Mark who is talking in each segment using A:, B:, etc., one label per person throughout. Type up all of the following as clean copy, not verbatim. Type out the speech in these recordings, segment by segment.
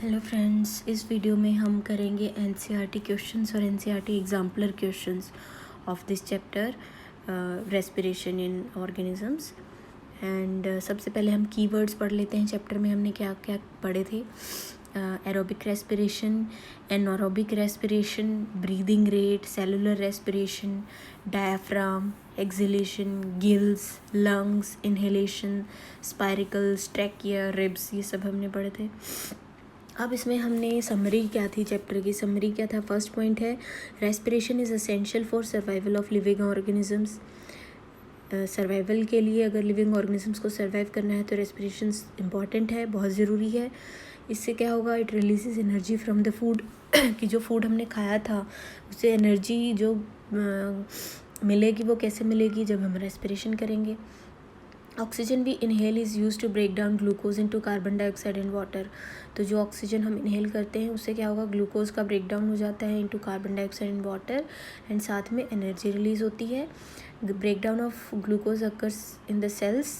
A: Hello friends, इस video में हम करेंगे एनसीईआरटी क्वेश्चंस और NCERT exemplar questions of this chapter respiration in organisms. And सबसे पहले हम कीवर्ड्स पढ़ लेते हैं। चैप्टर में हमने क्या क्या पढ़े थे। Aerobic respiration, anaerobic respiration, breathing rate, cellular respiration, diaphragm, exhalation, gills, lungs, inhalation, spiracles, trachea, ribs, ये सब हमने पढ़े थे। अब इसमें हमने समरी क्या थी, चैप्टर की समरी क्या था। फर्स्ट पॉइंट है respiration is essential for survival of living organisms. Survival के लिए अगर लिविंग ऑर्गेनिजम्स को सर्वाइव करना है तो रेस्पिरेशन इम्पॉर्टेंट है, बहुत ज़रूरी है। इससे क्या होगा, it releases energy from the food कि जो फूड हमने खाया था उससे एनर्जी जो मिलेगी वो कैसे मिलेगी, जब हम रेस्पिरेशन करेंगे। ऑक्सीजन भी inhale is use to break down glucose into carbon dioxide and water. तो जो ऑक्सीजन हम इनहेल करते हैं उससे क्या होगा, ग्लूकोज का ब्रेक डाउन हो जाता है into carbon dioxide and water, and साथ में एनर्जी रिलीज होती है। Break down of glucose occurs in the cells,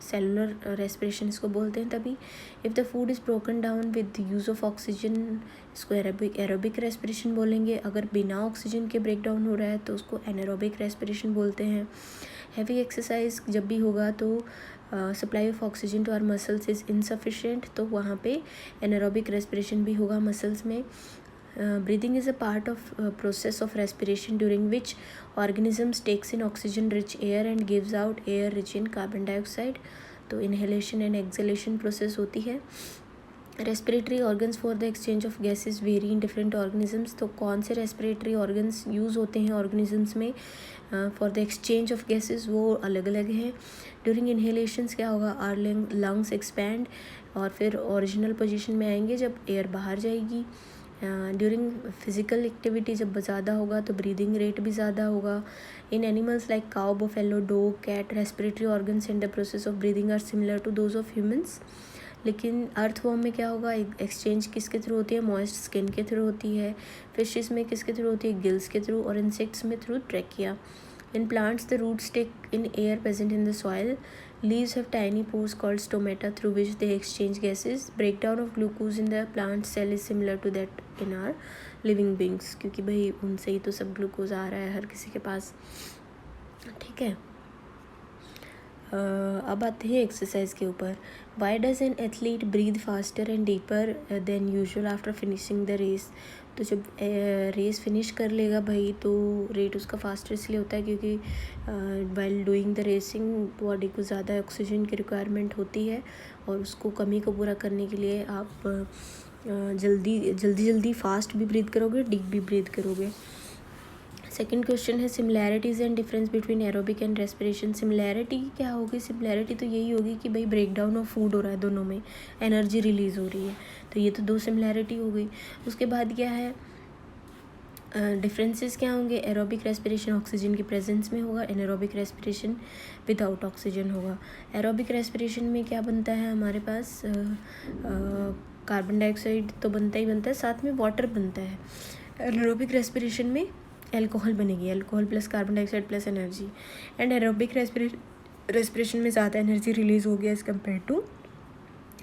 A: cellular respiration इसको बोलते हैं। तभी if the food is broken down with use of oxygen, इसको एरोबिक रेस्पिरेशन बोलेंगे। अगर बिना ऑक्सीजन के ब्रेक डाउन हो रहा है तो उसको एनारोबिक रेस्पिरेशन बोलते हैं। हैवी एक्सरसाइज जब भी होगा तो supply of oxygen to our muscles is insufficient, तो वहाँ पे एनारोबिक रेस्पिरेशन भी होगा मसल्स में। Breathing is a part of process of respiration during which organisms takes in oxygen rich air and gives out air rich in carbon dioxide. तो inhalation and exhalation process होती है। Respiratory organs for the exchange of gases vary in different organisms. तो कौन से respiratory organs use होते हैं organisms में for the exchange of gases, वो अलग अलग हैं। ड्यूरिंग इनहेलेशंस क्या होगा, आर लंग्स एक्सपैंड और फिर ओरिजिनल पोजीशन में आएंगे जब एयर बाहर जाएगी। ड्यूरिंग फिजिकल एक्टिविटी जब ज़्यादा होगा तो ब्रीदिंग रेट भी ज़्यादा होगा। In animals like cow, buffalo, dog, cat, respiratory organs in the process of breathing are similar to those of humans. लेकिन अर्थवॉर्म में क्या होगा, एक्सचेंज किसके थ्रू होती है, मॉइस्ट स्किन के थ्रू होती है। फिशेस में किसके थ्रू होती है, गिल्स के थ्रू, और इंसेक्ट्स में through trachea. In plants the roots take in air present in the soil. Leaves have tiny pores called stomata through which they exchange gases. Breakdown of glucose in the plant cell is similar to that in our living beings, क्योंकि भाई उनसे ही तो सब glucose आ रहा है हर किसी के पास, ठीक है। अब आते हैं एक्सरसाइज के ऊपर। Why does an athlete breathe faster and deeper than usual after finishing the race. तो जब रेस फिनिश कर लेगा भाई तो रेट उसका फास्टर इसलिए होता है क्योंकि while doing the racing body को ज़्यादा ऑक्सीजन की रिक्वायरमेंट होती है, और उसको कमी को पूरा करने के लिए आप जल्दी फास्ट भी ब्रीद करोगे, डीप भी ब्रीद करोगे। सेकेंड क्वेश्चन है similarities and difference between aerobic and respiration. Similarity क्या होगी, सिमिलैरिटी तो यही होगी कि भाई ब्रेक डाउन ऑफ फूड हो रहा है, दोनों में एनर्जी रिलीज़ हो रही है, तो ये तो दो सिमिलैरिटी हो गई। उसके बाद क्या है, डिफरेंसेस क्या होंगे, एरोबिक रेस्पिरेशन ऑक्सीजन की प्रेजेंस में होगा, एनारोबिक रेस्पिरेशन विदाउट ऑक्सीजन होगा। एरोबिक रेस्पिरेशन में क्या बनता है हमारे पास, कार्बन डाइऑक्साइड तो बनता ही बनता है, साथ में वाटर बनता है। एनारोबिक रेस्पिरेशन में एल्कोहल बनेगी, alcohol plus carbon dioxide plus energy. And aerobic respiration में ज़्यादा एनर्जी रिलीज़ हो गया as compare to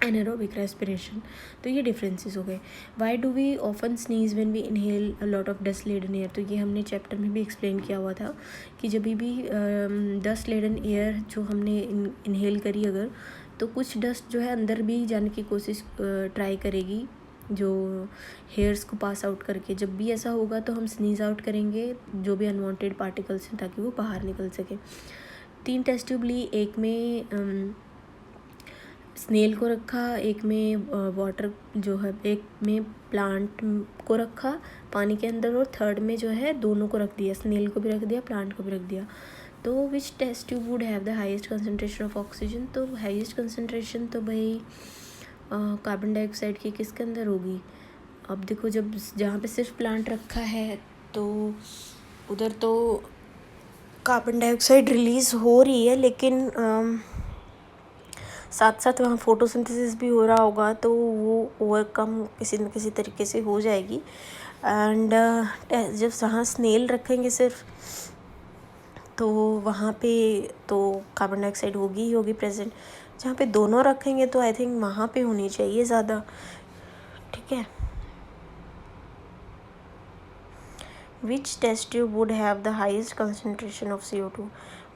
A: anaerobic respiration. तो ये डिफरेंसेस हो गए। Why do we often sneeze when we inhale a lot of dust laden air. तो ये हमने चैप्टर में भी एक्सप्लेन किया हुआ था कि जब भी डस्ट लेडन एयर जो हमने इनहेल करी अगर, तो कुछ डस्ट जो है अंदर भी जाने की कोशिश ट्राई करेगी जो हेयर्स को पास आउट करके। जब भी ऐसा होगा तो हम स्नीज आउट करेंगे जो भी अनवांटेड पार्टिकल्स हैं ताकि वो बाहर निकल सके। 3 टेस्ट ट्यूब ली, एक में स्नेल को रखा, एक में वाटर जो है, एक में प्लांट को रखा पानी के अंदर, और थर्ड में जो है दोनों को रख दिया, स्नेल को भी रख दिया, प्लांट को भी रख दिया। तो which test tube would have the highest concentration of oxygen. तो हाईएस्ट कंसनट्रेशन तो भाई कार्बन डाइऑक्साइड की किसके अंदर होगी। अब देखो, जब जहाँ पे सिर्फ प्लांट रखा है तो उधर तो कार्बन डाइऑक्साइड रिलीज़ हो रही है, लेकिन साथ साथ वहाँ फोटोसिंथेसिस भी हो रहा होगा, तो वो ओवरकम किसी न किसी तरीके से हो जाएगी। एंड जब जहाँ स्नेल रखेंगे सिर्फ, तो वहाँ पे तो कार्बन डाइऑक्साइड होगी ही होगी प्रेजेंट। जहाँ पे दोनों रखेंगे तो आई थिंक वहाँ पे होनी चाहिए ज़्यादा, ठीक ठीक है। Which test tube would have the highest concentration of CO2,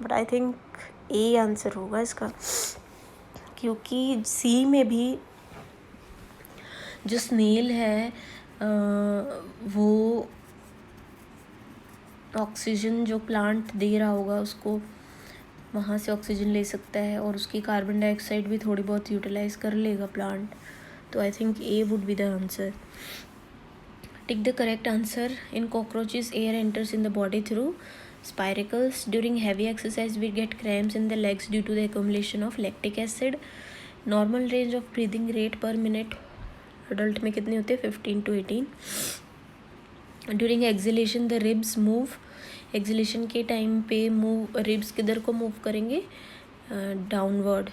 A: but I think a answer होगा इसका, क्योंकि सी में भी जो स्नेल है वो ऑक्सीजन जो प्लांट दे रहा होगा उसको वहाँ से ऑक्सीजन ले सकता है और उसकी कार्बन डाइऑक्साइड भी थोड़ी बहुत यूटिलाइज कर लेगा प्लांट, तो आई think A would be the answer. Tick the correct answer. In cockroaches air enters in the body through spiracles. During heavy exercise we get cramps in the legs due to the accumulation of lactic acid. Normal range of breathing rate per minute adult में कितने होते हैं? 15 to 18. During exhalation the ribs move. Acceleration के time पे move ribs किधर को move करेंगे? Downward,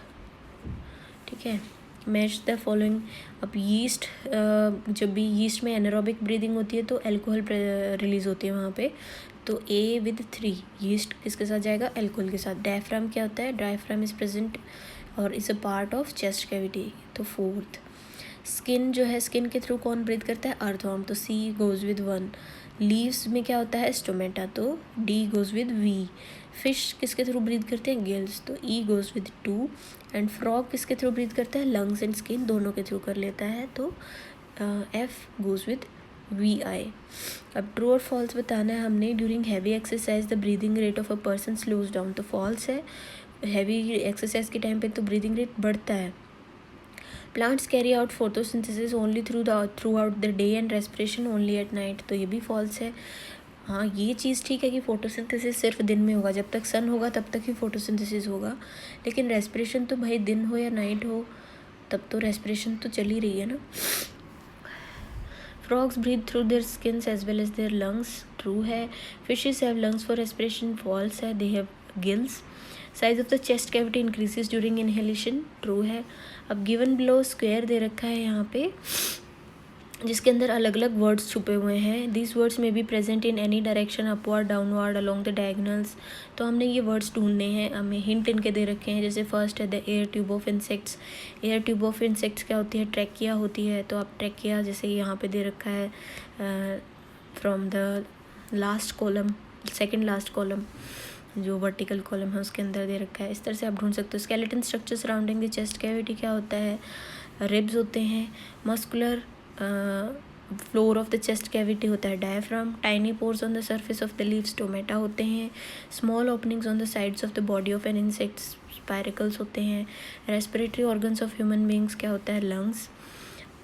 A: ठीक है। Match the following. अब यीस्ट, जब भी यीस्ट में एनारोबिक ब्रीदिंग होती है तो अल्कोहल रिलीज होती है वहाँ पे, तो ए विद 3 यीस्ट किसके साथ जाएगा? अल्कोहल के साथ। डायफ्राम क्या होता है? डायफ्राम इज़ प्रेजेंट और is a part of chest cavity, तो 4th। स्किन जो है, स्किन के थ्रू कौन ब्रीथ करता है? अर्थवर्म, तो सी गोज विद 1। लीव्स में क्या होता है? स्टोमेटा, तो D goes with V. Fish किसके थ्रू ब्रीथ करते हैं? गिल्स, तो E goes with 2। And frog किसके थ्रू ब्रीथ करता है? लंग्स एंड स्किन दोनों के थ्रू कर लेता है, तो एफ गोज विद वी आई। अब ट्रू और फॉल्स बताना है हमने। During heavy exercise the breathing rate of a person slows down, तो फॉल्स है। हैवी एक्सरसाइज के टाइम पे तो ब्रीदिंग रेट बढ़ता है। Plants carry out photosynthesis only through out the day and respiration only at night, तो ये भी फॉल्स है। हाँ, ये चीज़ ठीक है कि फोटोसिंथेसिस सिर्फ दिन में होगा, जब तक सन होगा तब तक ही फोटोसिंथेसिस होगा, लेकिन रेस्पिरेशन तो भाई दिन हो या नाइट हो तब तो रेस्पिरेशन तो चल ही रही है ना। Frogs breathe through their skins as well as their lungs, true है। Fishes have lungs for respiration, false है। They have gills. Size of the chest cavity increases during inhalation, true है। अब गिवन बिलो स्क्वायर दे रखा है यहाँ पे, जिसके अंदर अलग अलग वर्ड्स छुपे हुए हैं। दिस वर्ड्स में be present in any direction, upward, downward, along the diagonals, तो हमने ये वर्ड्स ढूंढने हैं। हमें हिंट इनके दे रखे हैं, जैसे फर्स्ट है the air tube of insects. Air tube of insects क्या होती है? ट्रैकिया होती है, तो आप ट्रैकिया जैसे यहाँ पे दे रखा है from the last column, second last column, जो वर्टिकल कॉलम है उसके अंदर दे रखा है। इस तरह से आप ढूंढ सकते हो। Skeleton structure surrounding the chest cavity क्या होता है? रिब्स होते हैं। Muscular floor of the chest cavity होता है diaphragm. Tiny pores on the surface of the leaves stomata होते हैं। Small openings on the sides of the body of an insect spiracles होते हैं। Respiratory organs of human beings क्या होता है? Lungs.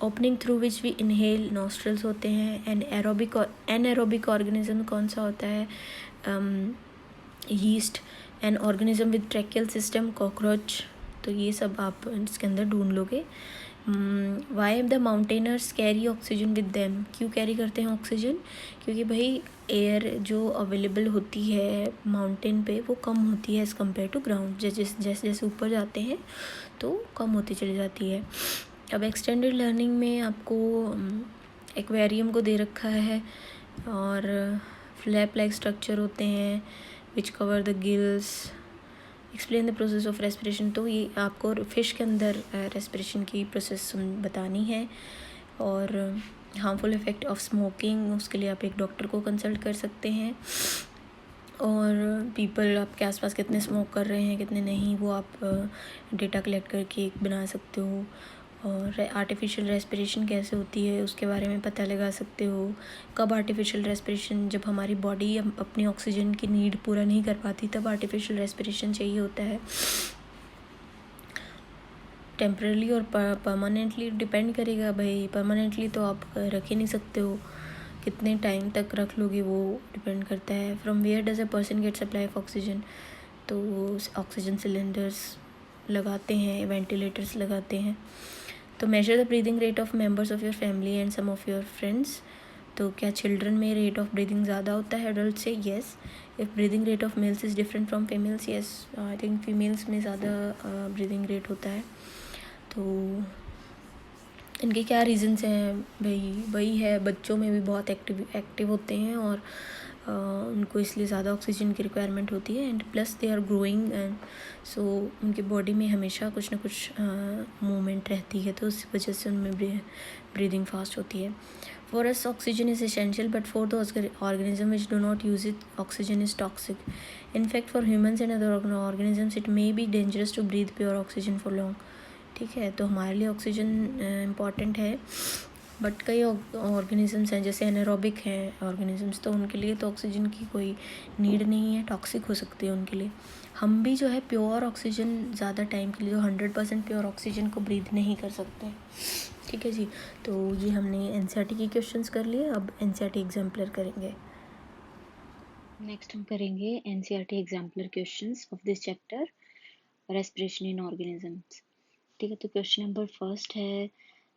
A: Opening through which we inhale nostrils होते हैं। Anaerobic organism कौन सा होता है? Yeast. An organism with tracheal system, cockroach, तो ये सब आप इसके अंदर ढूंढ लोगे। Why the mountaineers carry oxygen with them, क्यों कैरी करते हैं ऑक्सीजन? क्योंकि भाई एयर जो अवेलेबल होती है माउंटेन पे वो कम होती है एज़ कम्पेयर टू ग्राउंड, जैसे जैसे ऊपर जाते हैं तो कम होती चली जाती है। अब एक्सटेंडेड लर्निंग में आपको एक्वेरियम को दे रखा है और फ्लैप लाइक स्ट्रक्चर होते हैं which cover the gills. Explain the process of respiration, तो ये आपको फिश के अंदर रेस्पिरेशन की प्रोसेस बतानी है। और हार्मफुल इफ़ेक्ट ऑफ स्मोकिंग, उसके लिए आप एक डॉक्टर को कंसल्ट कर सकते हैं। और पीपल आपके आसपास कितने स्मोक कर रहे हैं कितने नहीं, वो आप डेटा कलेक्ट करके एक बना सकते हो। और आर्टिफिशियल रेस्पिरेशन कैसे होती है उसके बारे में पता लगा सकते हो। कब आर्टिफिशियल रेस्पिरेशन, जब हमारी बॉडी अपनी ऑक्सीजन की नीड पूरा नहीं कर पाती तब आर्टिफिशियल रेस्पिरेशन चाहिए होता है। टेम्परली और परमानेंटली डिपेंड करेगा भाई, परमानेंटली तो आप रख ही नहीं सकते हो, कितने टाइम तक रख लोगे वो डिपेंड करता है। From where does a person get supply of oxygen, तो ऑक्सीजन सिलेंडर्स लगाते हैं, वेंटिलेटर्स लगाते हैं। तो measure the breathing rate of members of your family and some of your friends, तो क्या चिल्ड्रन में रेट ऑफ ब्रीदिंग ज़्यादा होता है एडल्ट से? Yes. If breathing rate of males is different from females, yes. I think females में ज़्यादा breathing rate होता है। तो इनके क्या रीज़न्स हैं भाई? वही है, बच्चों में भी बहुत एक्टिव होते हैं और उनको इसलिए ज़्यादा ऑक्सीजन की रिक्वायरमेंट होती है and plus they are growing and so उनके बॉडी में हमेशा कुछ ना कुछ मूवमेंट रहती है, तो उस वजह से उनमें ब्रीदिंग फास्ट होती है. For us, oxygen is essential, but for the organism which do not use it, oxygen is toxic. In fact, for humans and other organisms, it may be dangerous to breathe pure oxygen for long. ठीक है, तो हमारे लिए oxygen important है, but कई organisms हैं जैसे anaerobic हैं ऑर्गेनिजम्स, तो उनके लिए तो ऑक्सीजन की कोई नीड नहीं है, टॉक्सिक हो सकती है उनके लिए. हम भी जो है प्योर ऑक्सीजन ज़्यादा टाइम के लिए जो 100% प्योर ऑक्सीजन को ब्रीथ नहीं कर सकते. ठीक है जी, तो ये हमने एनसीईआरटी की क्वेश्चंस कर लिए. अब एनसीईआरटी एग्जाम्पलर करेंगे. नेक्स्ट हम करेंगे NCERT exemplar questions of this chapter respiration in organisms. ठीक है, तो क्वेश्चन नंबर फर्स्ट है,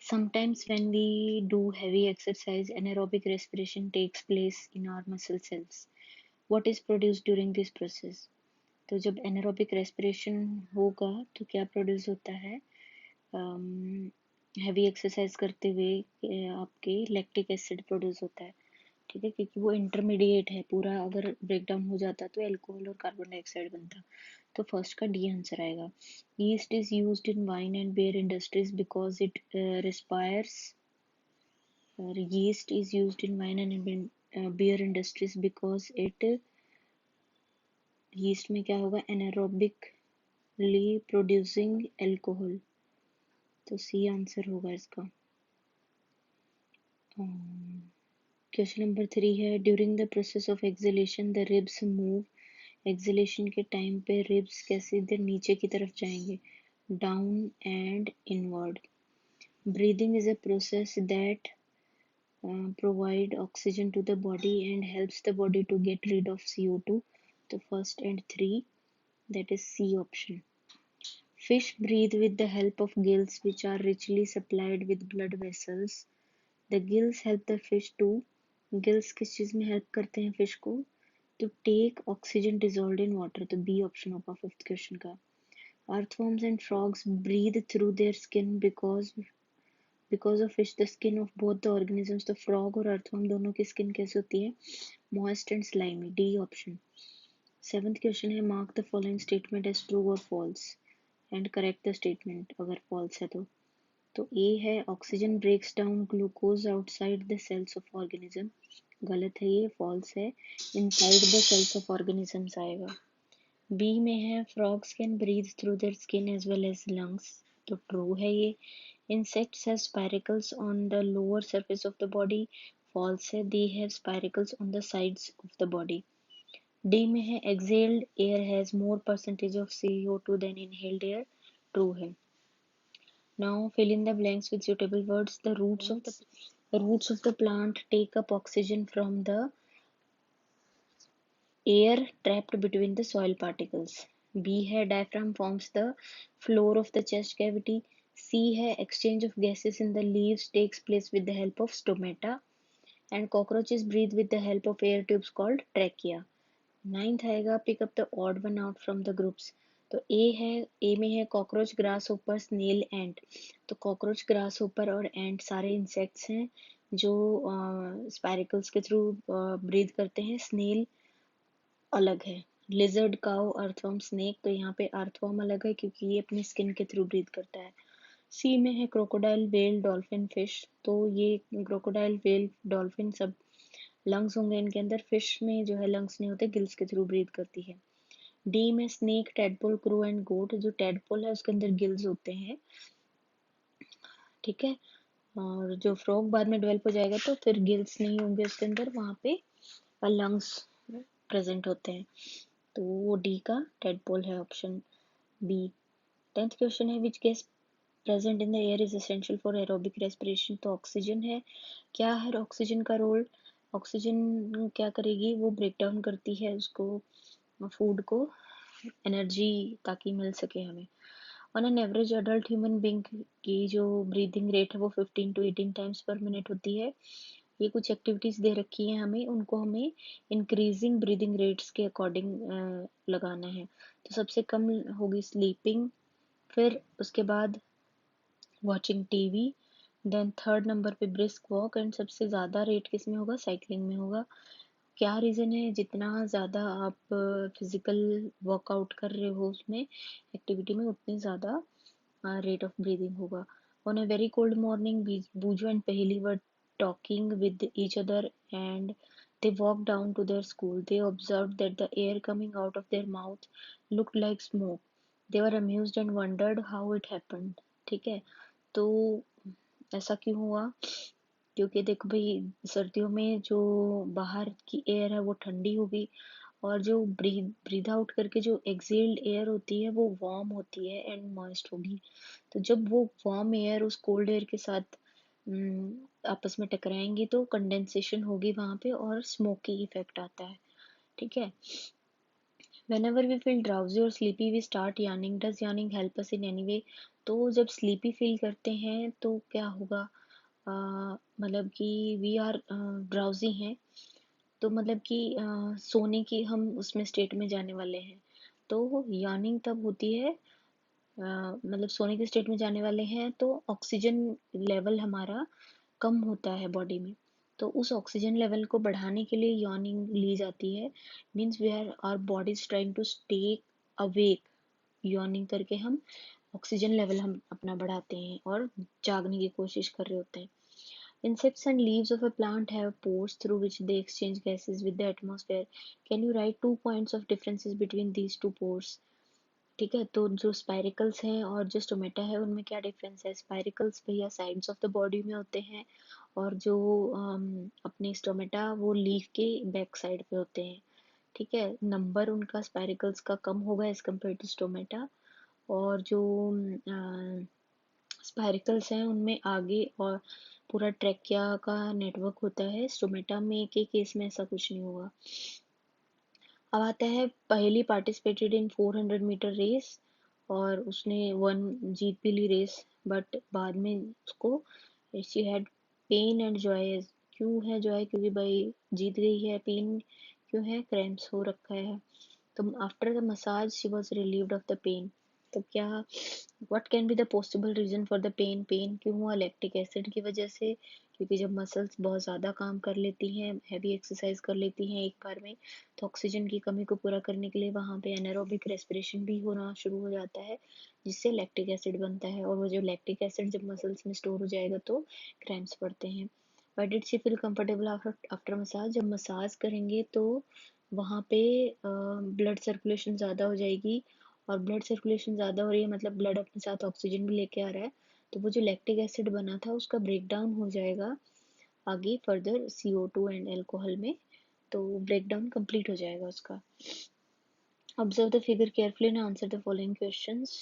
A: sometimes when we do heavy exercise anaerobic respiration takes place in our muscle cells. What is produced during this process? तो जब anaerobic respiration होगा तो क्या produce होता है? हैवी एक्सरसाइज करते हुए आपके लैक्टिक एसिड प्रोड्यूस होता है. ठीक है, क्योंकि वो इंटरमीडिएट है, पूरा अगर ब्रेक डाउन हो जाता तो अल्कोहल और कार्बन डाइऑक्साइड बनता. तो फर्स्ट का डी आंसर आएगा. Yeast is used in wine and beer industries because it respires. Yeast is used in wine and beer industries because it, yeast में क्या होगा? Anaerobically producing alcohol. तो C answer होगा इसका. क्वेश्चन नंबर 3 है, during the process of exhalation the ribs move. Exhalation के time पे ribs कैसे इधर नीचे की तरफ जाएंगे? Down and inward. Breathing is a process that provide oxygen to the body and helps the body to get rid of CO2. तो first and 3, that is C option. Fish breathe with the help of gills which are richly supplied with blood vessels. The gills help the fish to, gills किस चीज में help करते हैं fish को? To take oxygen dissolved in water. तो B option होगा fifth question का. Earthworms and frogs breathe through their skin because of which the skin of both the organisms. तो frog और earthworm दोनों की skin कैसे होती है? Moist and slimy. D option. Seventh question है, mark the following statement as true or false and correct the statement अगर false है तो. तो A है, oxygen breaks down glucose outside the cells of organism. गलत है ये, फॉल्स है. Inside the cells of organisms आएगा. बी में है, frogs can breathe through their skin as well as lungs. तो ट्रू है ये. Insects have spiracles on the lower surface of the body. False है, they have spiracles on the sides of the body. D में है, exhaled air has more percentage of CO2 than inhaled air. True है. Now fill in the blanks with suitable words. The roots of the plant take up oxygen from the air trapped between the soil particles. B है, diaphragm forms the floor of the chest cavity. C है, exchange of gases in the leaves takes place with the help of stomata. And cockroaches breathe with the help of air tubes called trachea. Ninth आएगा, pick up the odd one out from the groups. तो A है, A में है cockroach, grass hopper, snail, एंट. तो cockroach, grass hopper और एंट सारे insects हैं जो स्पाइरिकल्स के थ्रू ब्रीथ करते हैं. स्नेल अलग है. Lizard, cow, earthworm, snake. तो यहाँ पे अर्थवर्म अलग है क्योंकि ये अपनी स्किन के थ्रू ब्रीथ करता है. सी में है क्रोकोडाइल, वेल, डॉल्फिन, फिश. तो ये क्रोकोडाइल, वेल, डॉल्फिन सब लंग्स होंगे इनके अंदर. फिश में जो है लंग्स नहीं होते, गिल्स के थ्रू ब्रीथ करती है. डी में स्नेक, टेडपोल, क्रू एंड गोट. जो टेडपोल है उसके अंदर गिल्स होते हैं. ठीक है, और जो फ्रॉग बाद में डेवलप हो जाएगा तो फिर गिल्स नहीं होंगे उसके अंदर, वहाँ पे लंग्स प्रेजेंट होते हैं. तो वो डी का टेडपोल है, ऑप्शन बी. 10th क्वेश्चन है, which gas present in the air is essential for aerobic respiration. तो ऑक्सीजन है. क्या है ऑक्सीजन का रोल? ऑक्सीजन क्या करेगी? वो ब्रेक डाउन करती है उसको, फूड को, एनर्जी ताकि मिल सके हमें. On an average adult human being की जो ब्रीदिंग रेट है वो 15 to 18 टाइम्स पर मिनट होती है. ये कुछ एक्टिविटीज दे रखी है हमें, उनको हमें इंक्रीजिंग ब्रीदिंग रेट्स के अकॉर्डिंग लगाना है. तो सबसे कम होगी स्लीपिंग, फिर उसके बाद watching TV, then third number पे ब्रिस्क वॉक, एंड सबसे ज़्यादा रेट किस में होगा? साइकिलिंग में होगा. क्या रीज़न है, जितना ज़्यादा आप फिज़िकल वर्कआउट कर रहे हो उसमें एक्टिविटी में, उतनी ज़्यादा rate of breathing होगा. On a very cold morning, Buju and Paheli were talking with each other and they walked down to their school. They observed that the air coming out of their mouth looked like smoke. They were amused and wondered how it happened. ठीक है, तो ऐसा क्यों हुआ? क्योंकि देखो भाई, सर्दियों में जो बाहर की एयर है वो ठंडी होगी, और जो ब्रीद आउट करके जो एक्सेल्ड एयर होती है वो वार्म होती है एंड मॉइस्ट होगी. तो जब वो वार्म एयर उस कोल्ड एयर के साथ आपस में टकराएंगी तो कंडेंसेशन होगी वहां पे और स्मोकी इफेक्ट आता है. ठीक है. Whenever we feel drowsy or sleepy, we start yawning. Does yawning help us in any way? तो जब स्लीपी फील करते हैं तो क्या होगा? मतलब कि वी आर ड्राउजी हैं, तो मतलब कि सोने की हम उसमें स्टेट में जाने वाले हैं. तो यार्निंग तब होती है, मतलब सोने के स्टेट में जाने वाले हैं तो ऑक्सीजन लेवल हमारा कम होता है बॉडी में. तो उस ऑक्सीजन लेवल को बढ़ाने के लिए यॉर्निंग ली जाती है. Means we are our body is trying to stay awake. Yawning करके हम ऑक्सीजन लेवल हम अपना बढ़ाते हैं और जागने की कोशिश कर रहे होते हैं. Insects and leaves of a plant have pores through which they exchange gases with the atmosphere. Can you write 2 points of differences between these 2 pores? ठीक है, तो जो स्पाइरिकल्स हैं और जो स्टोमेटा है उनमें क्या डिफरेंस है? स्पाइरिकल्स भैया साइड्स ऑफ द बॉडी में होते हैं, और जो अपने स्टोमेटा वो लीफ के बैक साइड पे होते हैं. ठीक है, नंबर उनका स्पाइरिकल्स का कम होगा एज कम्पेयर टू स्टोमेटा, और जो स्पाइरिकल्स हैं उनमें आगे और पूरा ट्रैकिया का नेटवर्क होता है. स्टोमेटा में के केस में ऐसा कुछ नहीं होगा. अब आता है, पहली पार्टिसिपेटेड इन 400 मीटर रेस और उसने जीत भी ली रेस, बट बाद में उसको she had pain and joy. क्यों है जॉय? क्योंकि भाई जीत गई है. पेन क्यों है? क्रैम्प्स हो रखा है. तो after the massage she was relieved of the pain. तो क्या, what can be the possible reason for the pain? Pain क्यों हुआ? लैक्टिक एसिड की वजह से, क्योंकि जब मसल्स बहुत ज़्यादा काम कर लेती हैं, हैवी एक्सरसाइज कर लेती हैं एक बार में, तो ऑक्सीजन की कमी को पूरा करने के लिए वहाँ पे एनारोबिक रेस्पिरेशन भी होना शुरू हो जाता है, जिससे लैक्टिक एसिड बनता है, और वो जो लैक्टिक एसिड जब मसल्स में स्टोर हो जाएगा तो क्रैम्प्स पड़ते हैं. Why did she feel comfortable after massage? जब मसाज करेंगे तो वहाँ पे ब्लड सर्कुलेशन ज़्यादा हो जाएगी, और ब्लड सर्कुलेशन ज़्यादा हो रही है मतलब ब्लड अपने साथ ऑक्सीजन भी लेके आ रहा है, तो वो जो लैक्टिक एसिड बना था उसका ब्रेक डाउन हो जाएगा आगे फर्दर CO2 एंड अल्कोहल में, तो ब्रेक डाउन कंप्लीट हो जाएगा उसका. Observe the figure carefully and answer the following questions.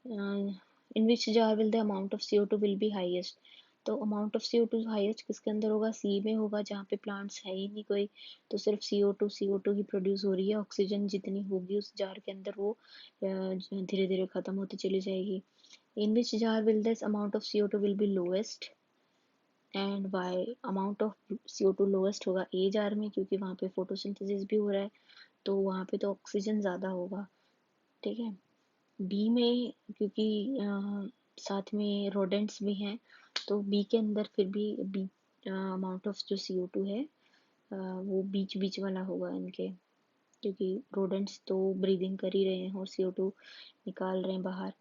A: In which jar will the amount of CO2 will B highest? तो अमाउंट ऑफ CO2 हाईएस्ट किसके अंदर होगा? सी में होगा, जहाँ पे प्लांट्स है ही नहीं कोई, तो सिर्फ CO2 ही प्रोड्यूस हो रही है. ऑक्सीजन जितनी होगी उस जार के अंदर वो धीरे धीरे खत्म होती चली जाएगी. In which jar will this amount of CO2 will be lowest and why? Amount of CO2 lowest होगा ए जार में, क्योंकि वहाँ पे फोटोसिंथेसिस भी हो रहा है, तो वहाँ पे तो ऑक्सीजन ज़्यादा होगा. ठीक है. बी में क्योंकि साथ में रोडेंट्स भी हैं, तो बी के अंदर फिर भी बी अमाउंट ऑफ जो CO2 है वो बीच बीच वाला होगा इनके, क्योंकि रोडेंट्स तो ब्रीदिंग कर ही रहे हैं और CO2 निकाल रहे हैं बाहर.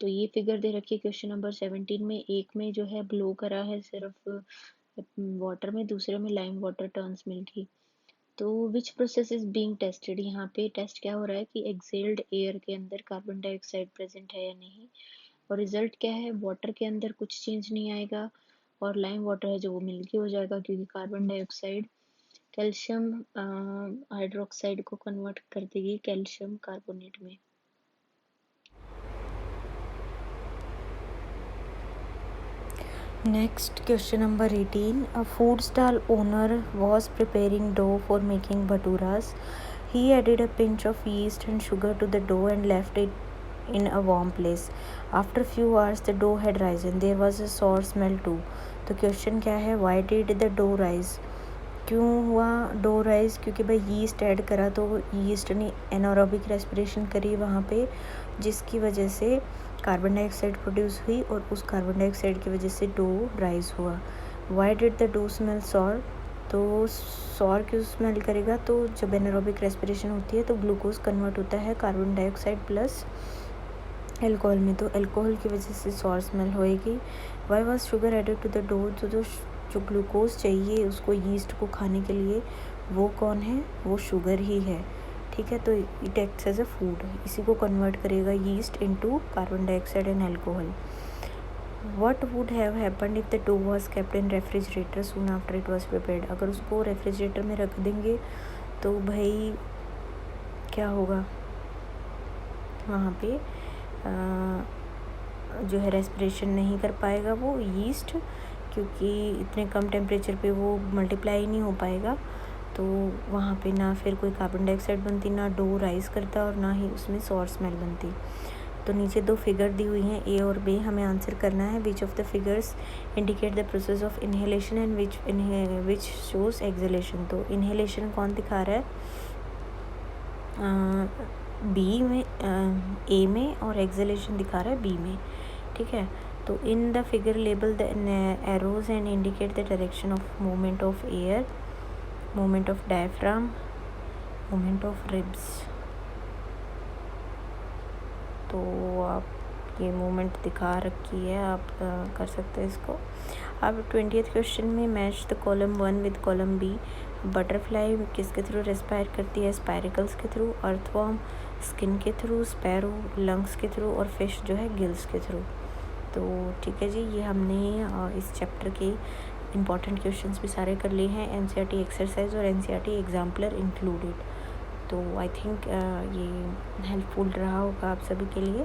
A: तो ये फिगर दे रखी है क्वेश्चन नंबर 17 में. एक में जो है ब्लो करा है सिर्फ वाटर में, दूसरे में लाइम वाटर टर्न्स मिल्की. तो which process is being tested? यहाँ पे टेस्ट क्या हो रहा है कि एक्सेल्ड एयर के अंदर कार्बन डाइऑक्साइड प्रेजेंट है या नहीं, और रिजल्ट क्या है? वाटर के अंदर कुछ चेंज नहीं आएगा, और लाइम वाटर है जो वो मिल्की हो जाएगा, क्योंकि कार्बन डाइऑक्साइड कैल्शियम हाइड्रोक्साइड को कन्वर्ट कर देगी कैल्शियम कार्बोनेट में. Next, question number 18. A food stall owner was preparing dough for making bhaturas. He added a pinch of yeast and sugar to the dough and left it in a warm place. After a few hours, the dough had risen. There was a sour smell too. तो question क्या है? Why did the dough rise? क्यों हुआ dough rise? क्योंकि भाई yeast add करा, तो yeast ने एनारोबिक रेस्पिरेशन करी वहाँ पे, जिसकी वजह से कार्बन डाइऑक्साइड प्रोड्यूस हुई, और उस कार्बन डाइऑक्साइड की वजह से डो राइज हुआ. Why did the dough smell sour? तो सॉर क्यों स्मेल करेगा? तो जब एनारोबिक रेस्पिरेशन होती है तो ग्लूकोज कन्वर्ट होता है कार्बन डाइऑक्साइड प्लस अल्कोहल में, तो अल्कोहल की वजह से सॉर स्मेल होएगी। Why was sugar added to the dough? तो जो ग्लूकोज चाहिए उसको यीस्ट को खाने के लिए, वो कौन है? वो शुगर ही है, ठीक है। तो it acts as a food, इसी को कन्वर्ट करेगा yeast into carbon dioxide and alcohol. What would have happened if the dough was kept in refrigerator soon after it was prepared? अगर उसको रेफ्रिजरेटर में रख देंगे तो भाई क्या होगा? वहाँ पे जो है रेस्पिरेशन नहीं कर पाएगा वो यीस्ट, क्योंकि इतने कम टेम्परेचर पे वो मल्टीप्लाई नहीं हो पाएगा। तो वहाँ पे ना फिर कोई कार्बन डाइऑक्साइड बनती, ना डो राइज करता, और ना ही उसमें सॉर स्मेल बनती। तो नीचे दो फिगर दी हुई हैं, ए और बी, हमें आंसर करना है। Which of the figures indicate the process of inhalation and which shows exhalation? तो इनहेलेशन कौन दिखा रहा है? बी में, ए में, और एक्सहेलेशन दिखा रहा है बी में, ठीक है। तो in the figure label the arrows and indicate the direction of movement of air, movement of diaphragm, movement of ribs. तो आप ये मूवमेंट दिखा रखी है, आप कर सकते हैं इसको। अब 20th क्वेश्चन में match the column 1 with column B. Butterfly किसके थ्रू रेस्पायर करती है? स्पायरिकल्स के थ्रू, अर्थवॉर्म स्किन के थ्रू, स्पैरो लंग्स के थ्रू, और फिश जो है गिल्स के थ्रू। तो ठीक है जी, ये हमने इस चैप्टर के इम्पॉर्टेंट क्वेश्चंस भी सारे कर लिए हैं, एनसीईआरटी एक्सरसाइज और एनसीईआरटी एग्जाम्पलर इंक्लूडेड। तो आई थिंक ये हेल्पफुल रहा होगा आप सभी के लिए।